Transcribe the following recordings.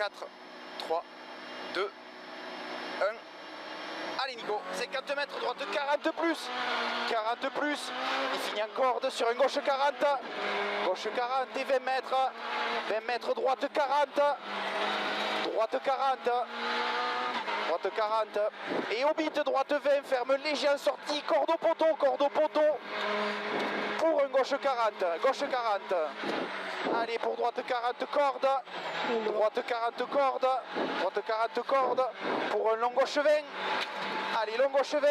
4, 3, 2, 1. Allez Nico, 50 mètres, droite 40 plus. 40 plus. Il finit en corde sur une gauche 40. Gauche 40 et 20 mètres. 20 mètres, droite 40. Droite 40. Droite 40. Et au bit, droite 20, ferme léger en sortie. Corde au poteau, corde au poteau. Pour un gauche 40. Gauche 40. Allez, pour droite 40 cordes. Droite 40 cordes. Droite 40 cordes. Pour un long gauche 20. Allez, long gauche 20.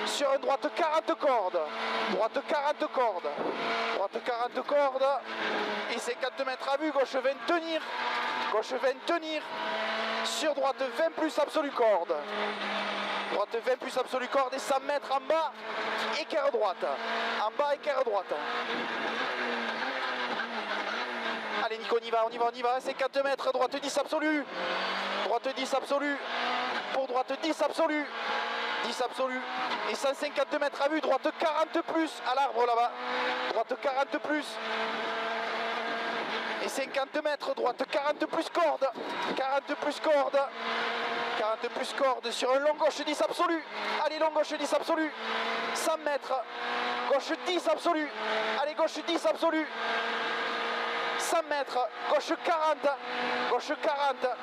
Sur une droite 40 cordes. Droite 40 cordes. Droite 40 cordes. Et 50 mètres à vue. Gauche 20 tenir. Gauche 20 tenir. Sur droite 20 plus absolue corde. Droite 20 plus absolue corde et 100 mètres en bas. Équerre droite. En bas, équerre droite. Allez Nico, on y va, on y va, on y va. 50 mètres, droite 10 absolue. Droite 10 absolue. Pour droite 10 absolue. 10 absolue. Et 150 mètres à vue, droite 40 plus à l'arbre là-bas. Droite 40 plus. Et 50 mètres, droite 40 plus corde. 40 plus corde. 40 plus corde sur un long gauche 10 absolu. Allez, long gauche 10 absolu. 100 mètres. Gauche 10 absolu. Allez, gauche 10 absolu. 100 mètres. Gauche 40. Gauche 40.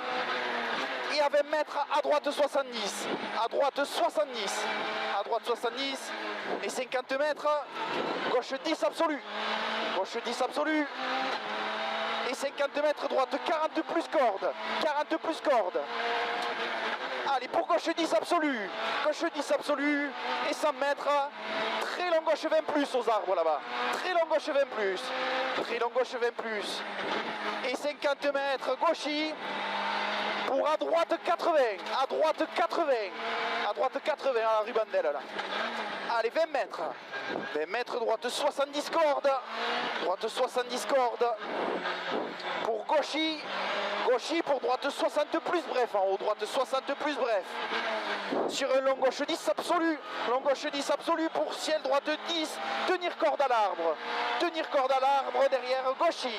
Et à 20 mètres, à droite 70. À droite 70. À droite 70. Et 50 mètres. Gauche 10 absolu. Gauche 10 absolu. Et 50 mètres, droite 40 plus corde. 40 plus corde. Allez, pour gauche 10 absolu. Gauche 10 absolu. Et 100 mètres. Très long gauche 20 plus aux arbres là-bas. Très long gauche 20 plus. Très long gauche 20 plus. Et 50 mètres, gauchy. Pour à droite 80. À droite 80. À droite 80 à la ribandelle là. Allez, 20 mètres. 20 mètres, droite 70 cordes. Droite 70 cordes. Pour gauchy. Gauchy pour droite 60 plus bref en haut. Droite 60 plus bref. Sur un long gauche 10 absolu. Long gauche 10 absolu pour ciel droite 10. Tenir corde à l'arbre. Tenir corde à l'arbre derrière gauchy.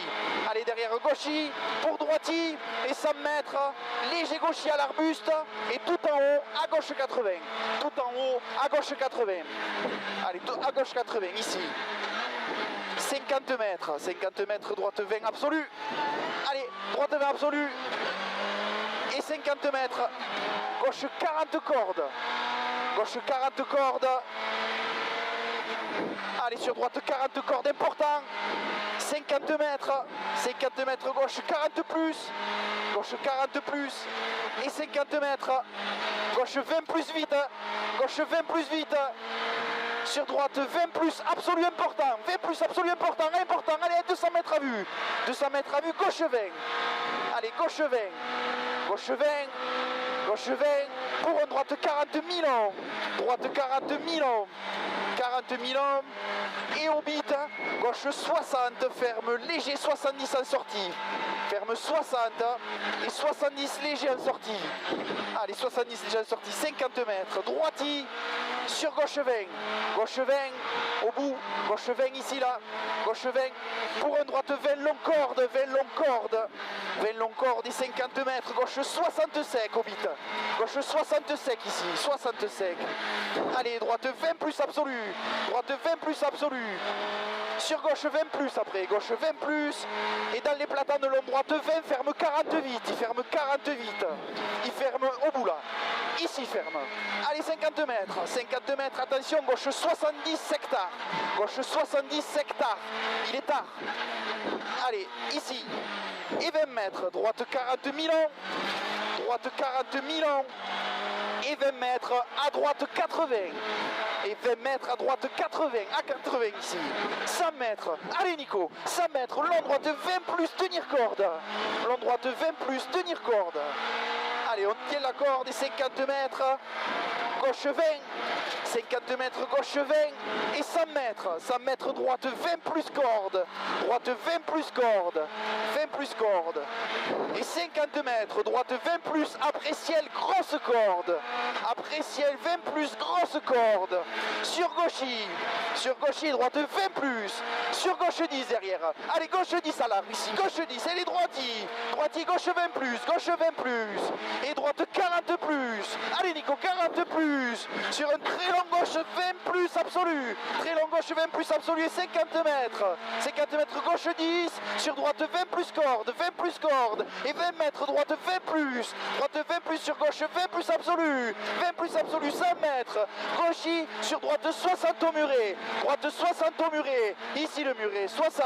Allez, derrière gauchy. Pour droiti. Et 100 mètres. Léger gauchy à l'arbuste. Et tout en haut à gauche 80. Tout en haut à gauche 80. Allez, à gauche 80 ici. 50 mètres. 50 mètres, droite 20 absolu. Allez, droite 20 absolu. Et 50 mètres. Gauche 40 cordes. Gauche 40 cordes. Allez, sur droite 40 cordes, important. 50 mètres. 50 mètres, gauche 40 plus. Gauche 40 plus. Et 50 mètres. Gauche 20 plus vite. Gauche 20 plus vite. Sur droite 20 plus absolu important. 20 plus absolu important. Important. Allez, 200 mètres à vue. 200 mètres à vue. Gauche 20. Allez, gauche 20. Gauche 20. Gauche 20. Pour un droite 40 000 ans. Droite 40 000 ans. 40 000 ans. Et au bit, gauche 60, ferme léger 70 en sortie. Ferme 60 et 70 léger en sortie. Allez, 70 léger en sortie, 50 mètres. Droiti sur gauche 20. Gauche 20 au bout. Gauche 20 ici là. Gauche 20 pour un droite 20 long corde. 20 long corde. 20 long corde et 50 mètres. Gauche 60 sec au bit. Gauche 60 sec ici. 60 sec. Allez, droite 20 plus absolu. Droite 20 plus absolu. Sur gauche 20 plus après. Gauche 20 plus. Et dans les platanes long droite 20. Ferme 40 vite. Il ferme 40 vite. Il ferme au bout là. Ici ferme. Allez, 50 mètres. 50 mètres. Attention, gauche 70 sectars. Gauche 70 sectars. Il est tard. Allez, ici. Et 20 mètres. Droite 40 000 ans. Droite 40 000 ans. Et 20 mètres à droite 80. Et 20 mètres à droite 80. À 80 ici. 100 mètres. Allez Nico. 100 mètres. Long droite 20 plus tenir corde. Long droite 20 plus tenir corde. Allez, on tient la corde et 50 mètres. Gauche 20. 50 mètres gauche 20 et 100 mètres. 100 mètres droite 20 plus corde. Droite 20 plus corde. 20 plus corde. Et 50 mètres droite 20 plus après ciel grosse corde. Après après ciel, 20 plus, grosse corde. Sur gauche, droite 20 plus. Sur gauche 10 derrière. Allez, gauche 10 à l'arbre ici, gauche 10, allez, droitier. Droitier, gauche 20 plus, gauche 20 plus. Et droite 40 plus. Allez Nico, 40 plus. Sur un très long gauche 20 plus absolu. Très long gauche 20 plus absolu et 50 mètres. 50 mètres gauche 10. Sur droite 20 plus corde, 20 plus corde. Et 20 mètres, droite 20 plus. Droite 20 plus sur gauche 20 plus absolu. 20 plus absolu, 100 mètres. Gauche sur droite 60 au muret. Droite 60 au muret. Ici le muret, 60.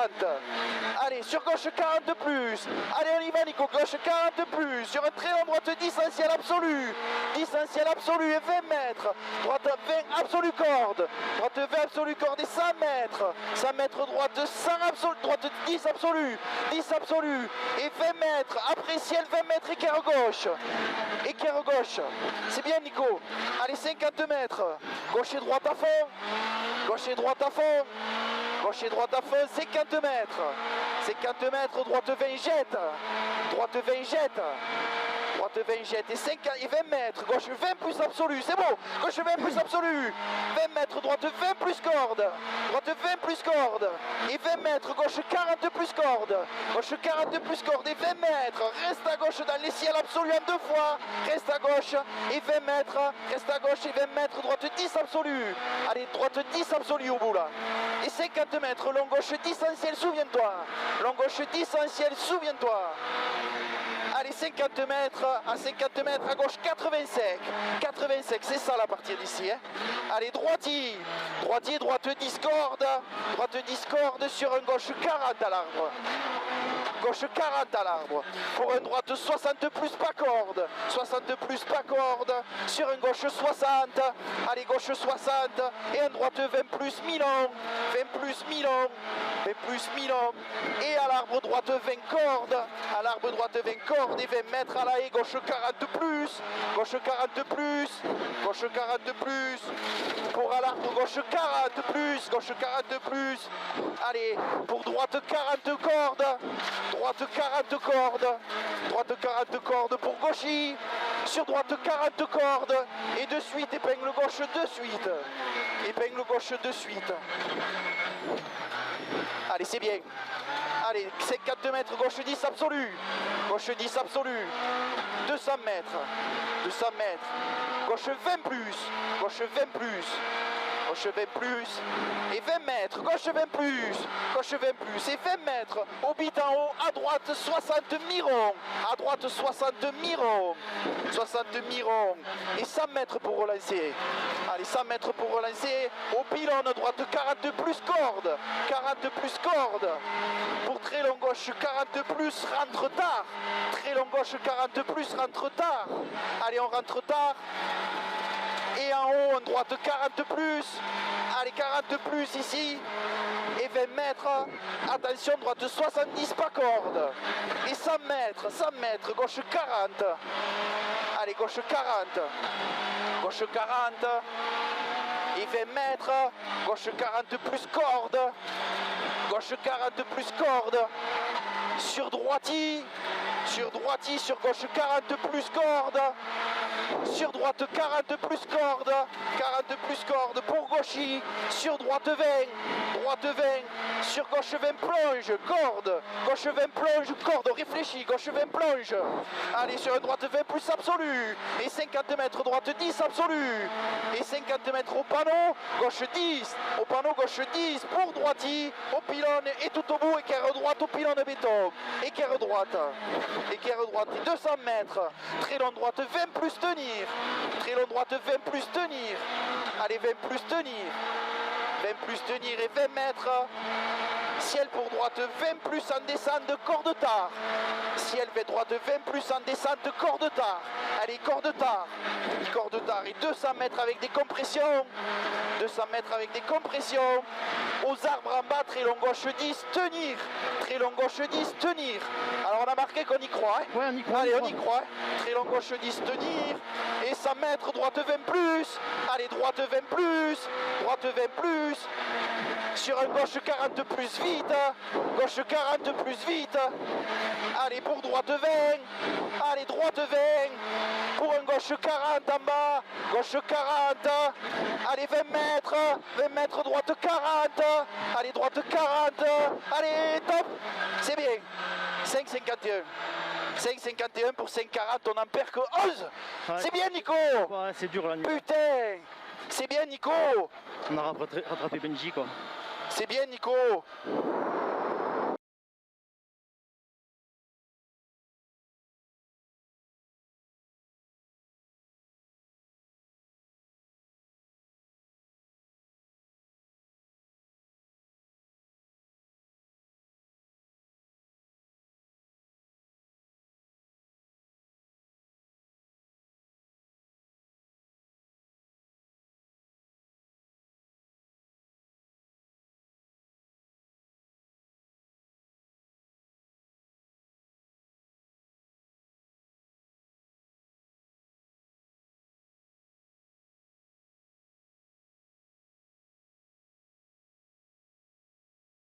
Allez, sur gauche 40 plus. Allez, on y va Nico, gauche 40 plus. Sur un très long droite 10 en ciel absolu. 10 en ciel absolu et 20 mètres. Droite 20 absolu corde. Droite 20 absolu corde et 100 mètres. 100 mètres droite 100 absolu. Droite 10 absolu. 10 absolu et 20 mètres. Après ciel 20 mètres équerre gauche. Équerre gauche. C'est bien Nico. Allez, 50 mètres. Gauche et droite à fond. Gauche et droite à fond. Gauche et droite à fond, 50 mètres. 50 mètres, droite 20 jette. Droite 20 jette. Droite 20 jette et 20 mètres. Gauche 20 plus absolu, c'est bon. Gauche 20 plus absolu. 20 mètres, droite 20 plus corde. Droite 20 plus corde. Et 20 mètres, gauche 40 plus corde. Gauche 40 plus corde et 20 mètres. Reste à gauche dans les ciels absolus en 2 fois. Reste à gauche et 20 mètres. Reste à gauche et 20 mètres. Droite 10 absolu. Allez, droite 10 absolu au bout là. Et 50 mètres, long gauche 10 en ciel, souviens-toi. Long gauche 10 en ciel, souviens-toi. Allez, 50 mètres, à 50 mètres, à gauche 85. 85, c'est ça la partie d'ici. Hein. Allez, droitier. Droitier, droite 10 cordes. Droite 10 cordes sur un gauche 40 à l'arbre. Gauche 40 à l'arbre. Pour un droite 60 plus pas corde. 60 plus pas corde. Sur un gauche 60. Allez, gauche 60. Et un droite 20 plus mi-long. 20 plus mi-long. 20 plus mi-long. Et à l'arbre droite 20 cordes. À l'arbre droite 20 cordes et 20 mètres à la haie. Gauche 40 plus. Gauche 40 plus. Gauche 40 plus. Pour à l'arbre gauche 40 plus. Gauche 40 plus. Allez, pour droite 40 cordes. Droite 40 cordes, droite 40 cordes pour gauchis, sur droite 40 cordes, et de suite, épingle gauche de suite, épingle gauche de suite. Allez, c'est bien. Allez, 50 mètres, gauche 10 absolu, gauche 10 absolu, 200 mètres, 200 mètres, gauche 20 plus, gauche 20 plus. Gauche 20 plus et 20 mètres, gauche 20 plus, gauche 20 plus et 20 mètres, au bit en haut, à droite 60 mirons, à droite 60 mirons, 60 mirons et 100 mètres pour relancer. Allez, 100 mètres pour relancer, au pylône droite 40 plus corde, 40 plus corde, pour très long gauche 40 plus, rentre tard, très long gauche 40 plus, rentre tard, allez on rentre tard. Et en haut, en droite 40 plus, allez 40 plus ici, et 20 mètres, attention, droite 70 pas corde, et 100 mètres, gauche 40, allez gauche 40, gauche 40, et 20 mètres, gauche 40 plus corde, gauche 40 plus corde, sur droitier, sur gauche 40 plus corde, sur droite 40 plus corde, 40 plus corde pour gauchis, sur droite 20, droite 20, sur gauche 20 plonge, corde, gauche 20 plonge, corde, réfléchis, gauche 20 plonge, allez sur une droite 20 plus absolu, et 50 mètres droite 10 absolu, et 50 mètres au panneau, gauche 10, au panneau gauche 10 pour droitier, au pylône et tout au bout, équerre droite au pylône béton, équerre droite, et 200 mètres, très long droite 20 plus tenir, très long droite 20 plus tenir, allez 20 plus tenir, 20 plus tenir et 20 mètres, ciel pour droite 20 plus en descente, corde tard, ciel vers droite 20 plus en descente, corde tard, allez corde tard et 200 mètres avec des compressions, 200 mètres avec des compressions, aux arbres en bas, très long gauche 10, tenir, très long gauche 10, tenir, alors on a marqué qu'on y croit, hein. Ouais, on y croit, allez on y croit, très long gauche 10, tenir, et 100 mètres, droite 20 plus, allez droite 20 plus, droite 20 plus, sur un gauche 40 plus vite, gauche 40 plus vite, allez Allez, pour droite 20. Allez, droite 20. Pour un gauche 40 en bas. Gauche 40. Allez, 20 mètres. 20 mètres, droite 40. Allez, droite 40. Allez, top. C'est bien. 5,51. 5,51 pour 5,40. On n'en perd que 11. Ouais. C'est bien, Nico. Ouais, c'est dur là. Putain. C'est bien, Nico. On a rattrapé Benji, quoi. C'est bien, Nico.